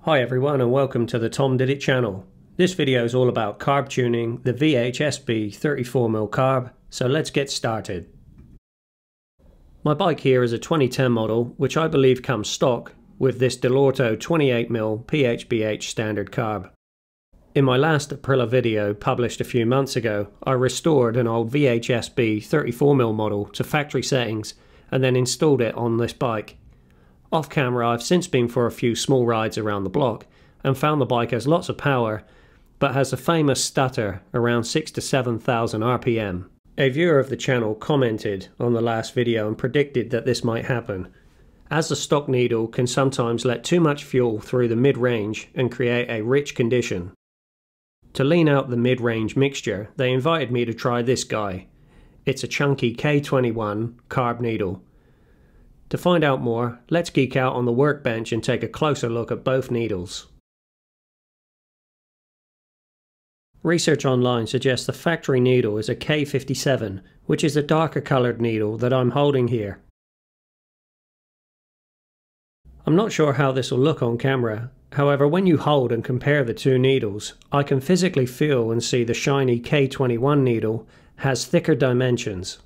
Hi everyone and welcome to the Tom Did It channel. This video is all about carb tuning the VHSB34mm Carb, so let's get started. My bike here is a 2010 model which I believe comes stock with this Dell'Orto 28mm PHBH standard carb. In my last Aprilia video published a few months ago, I restored an old VHSB34mm model to factory settings and then installed it on this bike. Off camera, I've since been for a few small rides around the block and found the bike has lots of power but has a famous stutter around 6,000 to 7,000 RPM. A viewer of the channel commented on the last video and predicted that this might happen, as the stock needle can sometimes let too much fuel through the mid-range and create a rich condition. To lean out the mid-range mixture, they invited me to try this guy. It's a chunky K21 carb needle. To find out more, let's geek out on the workbench and take a closer look at both needles. Research online suggests the factory needle is a K57, which is a darker coloured needle that I'm holding here. I'm not sure how this will look on camera, however when you hold and compare the two needles, I can physically feel and see the shiny K21 needle has thicker dimensions.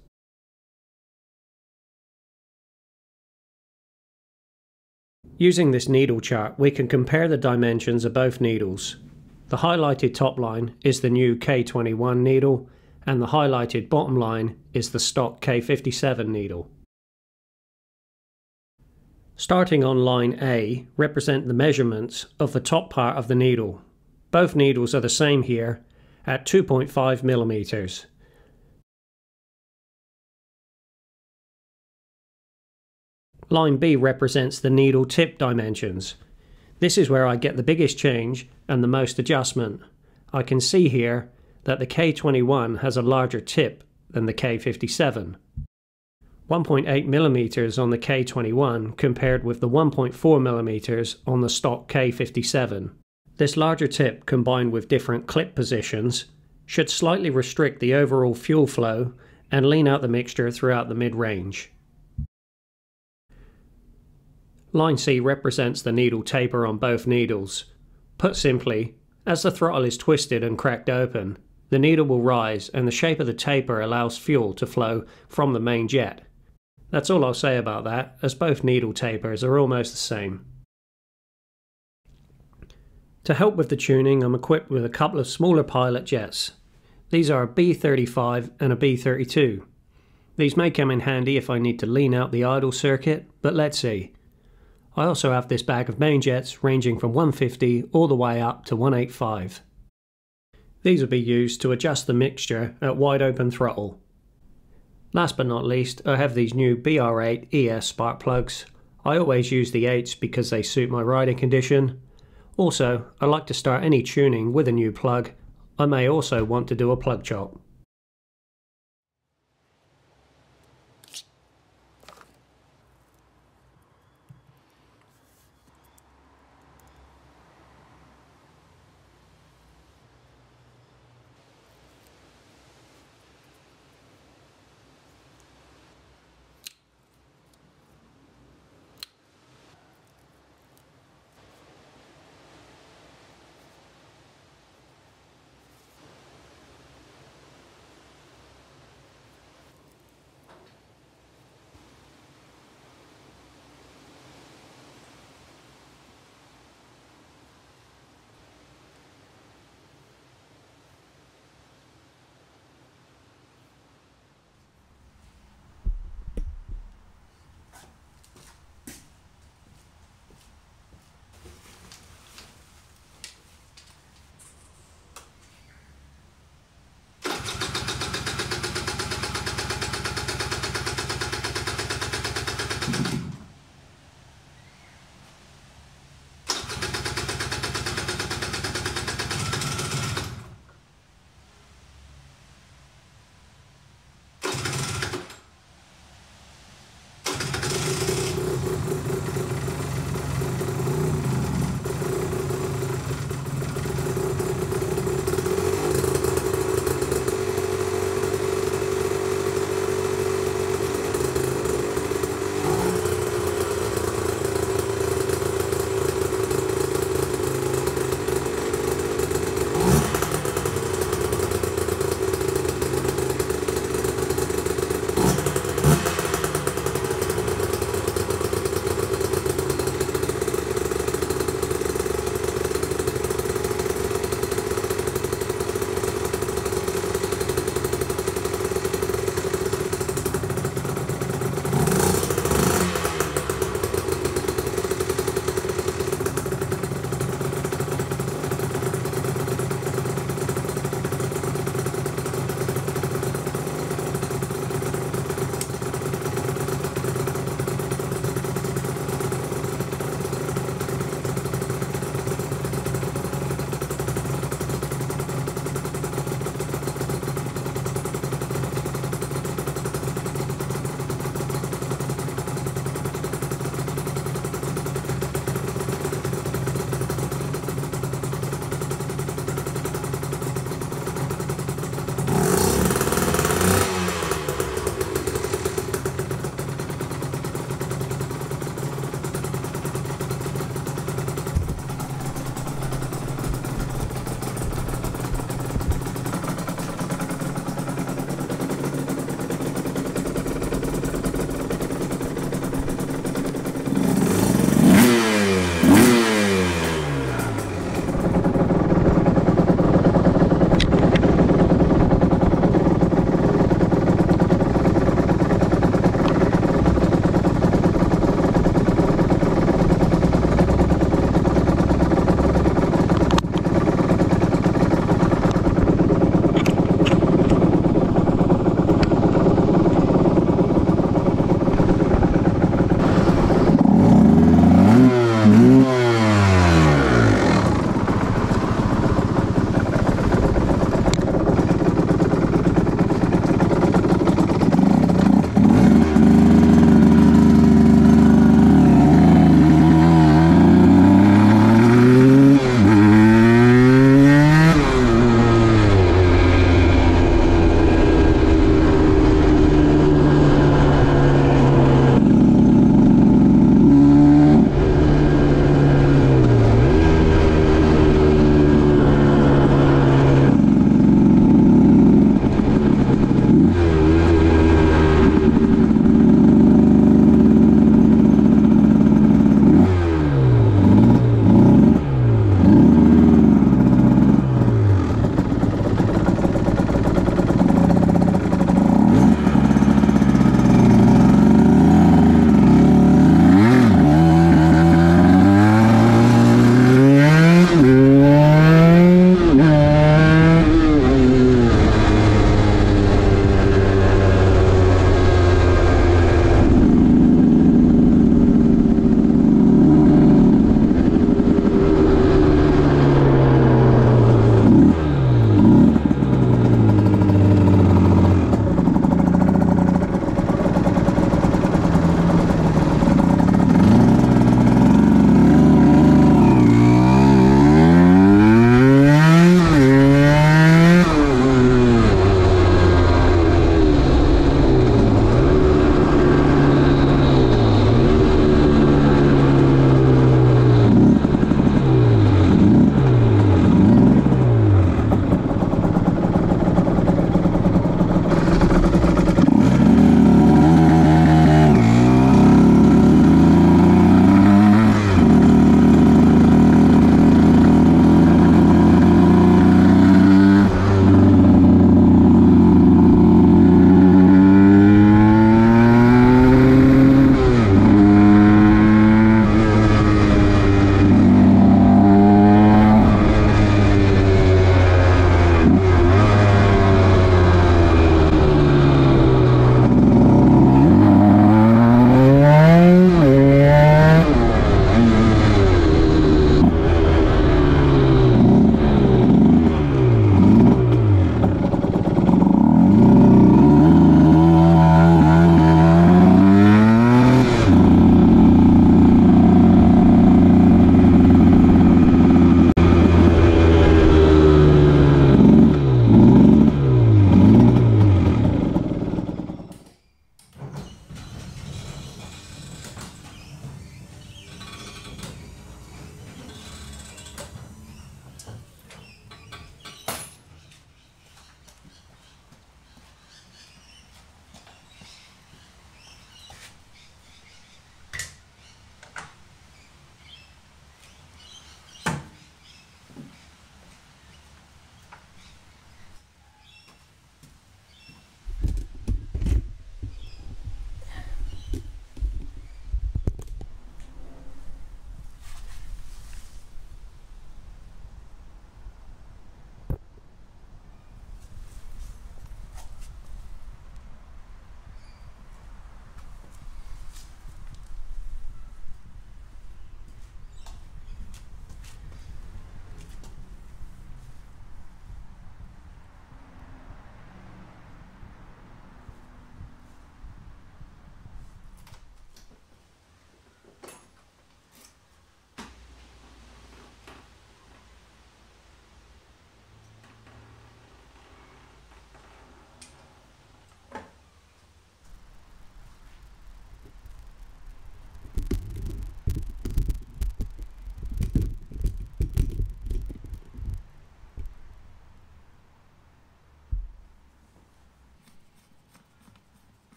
Using this needle chart, we can compare the dimensions of both needles. The highlighted top line is the new K21 needle, and the highlighted bottom line is the stock K57 needle. Starting on line A represent the measurements of the top part of the needle. Both needles are the same here at 2.5 millimeters. Line B represents the needle tip dimensions. This is where I get the biggest change and the most adjustment. I can see here that the K21 has a larger tip than the K57. 1.8 millimeters on the K21 compared with the 1.4 millimeters on the stock K57. This larger tip combined with different clip positions should slightly restrict the overall fuel flow and lean out the mixture throughout the mid-range. Line C represents the needle taper on both needles. Put simply, as the throttle is twisted and cracked open, the needle will rise and the shape of the taper allows fuel to flow from the main jet. That's all I'll say about that, as both needle tapers are almost the same. To help with the tuning, I'm equipped with a couple of smaller pilot jets. These are a B35 and a B32. These may come in handy if I need to lean out the idle circuit, but let's see. I also have this bag of main jets ranging from 150 all the way up to 185. These will be used to adjust the mixture at wide open throttle. Last but not least, I have these new BR8 ES spark plugs. I always use the 8s because they suit my riding condition. Also, I like to start any tuning with a new plug. I may also want to do a plug chop.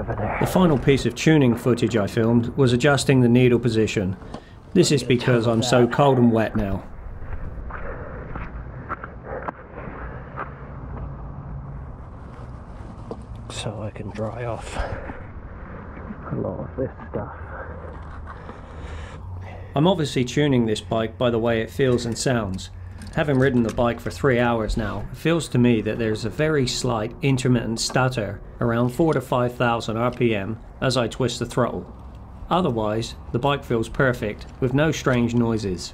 over there. The final piece of tuning footage I filmed was adjusting the needle position. This is because I'm so cold and wet now. So I can dry off a lot of this stuff. I'm obviously tuning this bike by the way it feels and sounds. Having ridden the bike for 3 hours now, it feels to me that there's a very slight intermittent stutter around 4,000 to 5,000 RPM as I twist the throttle. Otherwise, the bike feels perfect with no strange noises.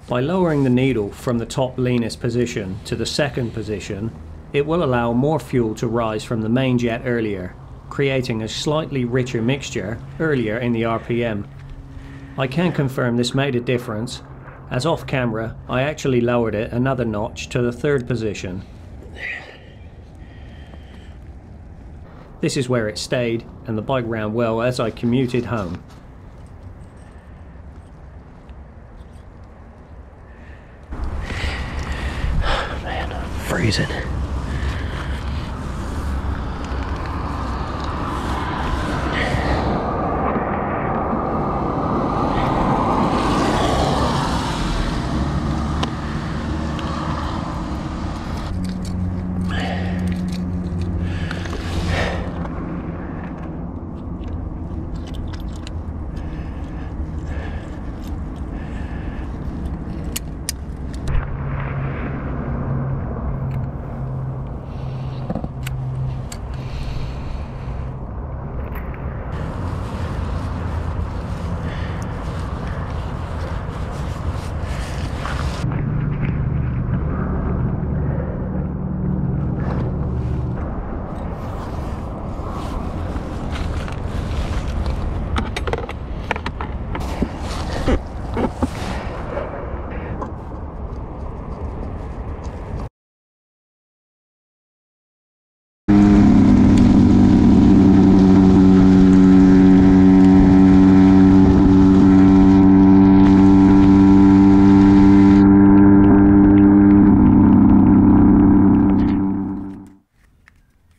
By lowering the needle from the top leanest position to the second position, it will allow more fuel to rise from the main jet earlier, creating a slightly richer mixture earlier in the RPM. I can confirm this made a difference, as off camera I actually lowered it another notch to the third position. This is where it stayed and the bike ran well as I commuted home. Man, I'm freezing.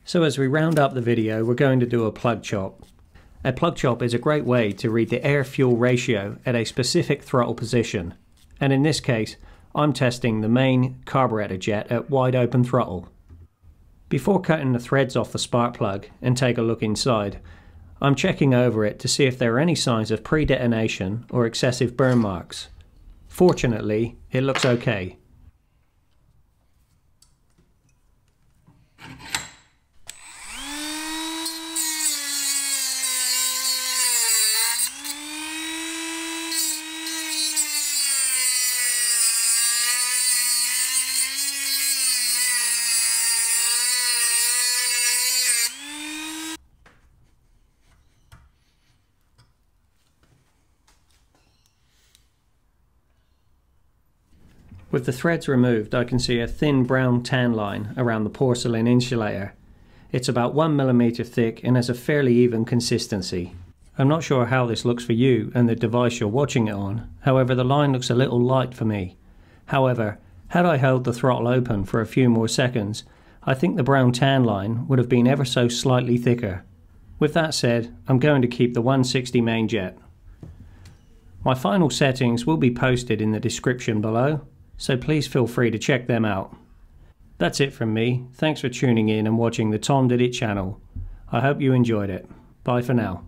So as we round up the video, we're going to do a plug chop. A plug chop is a great way to read the air-fuel ratio at a specific throttle position, and in this case I'm testing the main carburettor jet at wide open throttle. Before cutting the threads off the spark plug and take a look inside, I'm checking over it to see if there are any signs of pre-detonation or excessive burn marks. Fortunately, it looks okay. With the threads removed, I can see a thin brown tan line around the porcelain insulator. It's about 1mm thick and has a fairly even consistency. I'm not sure how this looks for you and the device you're watching it on, however the line looks a little light for me. However, had I held the throttle open for a few more seconds, I think the brown tan line would have been ever so slightly thicker. With that said, I'm going to keep the 160 main jet. My final settings will be posted in the description below, so please feel free to check them out. That's it from me. Thanks for tuning in and watching the Tom Did It channel. I hope you enjoyed it. Bye for now.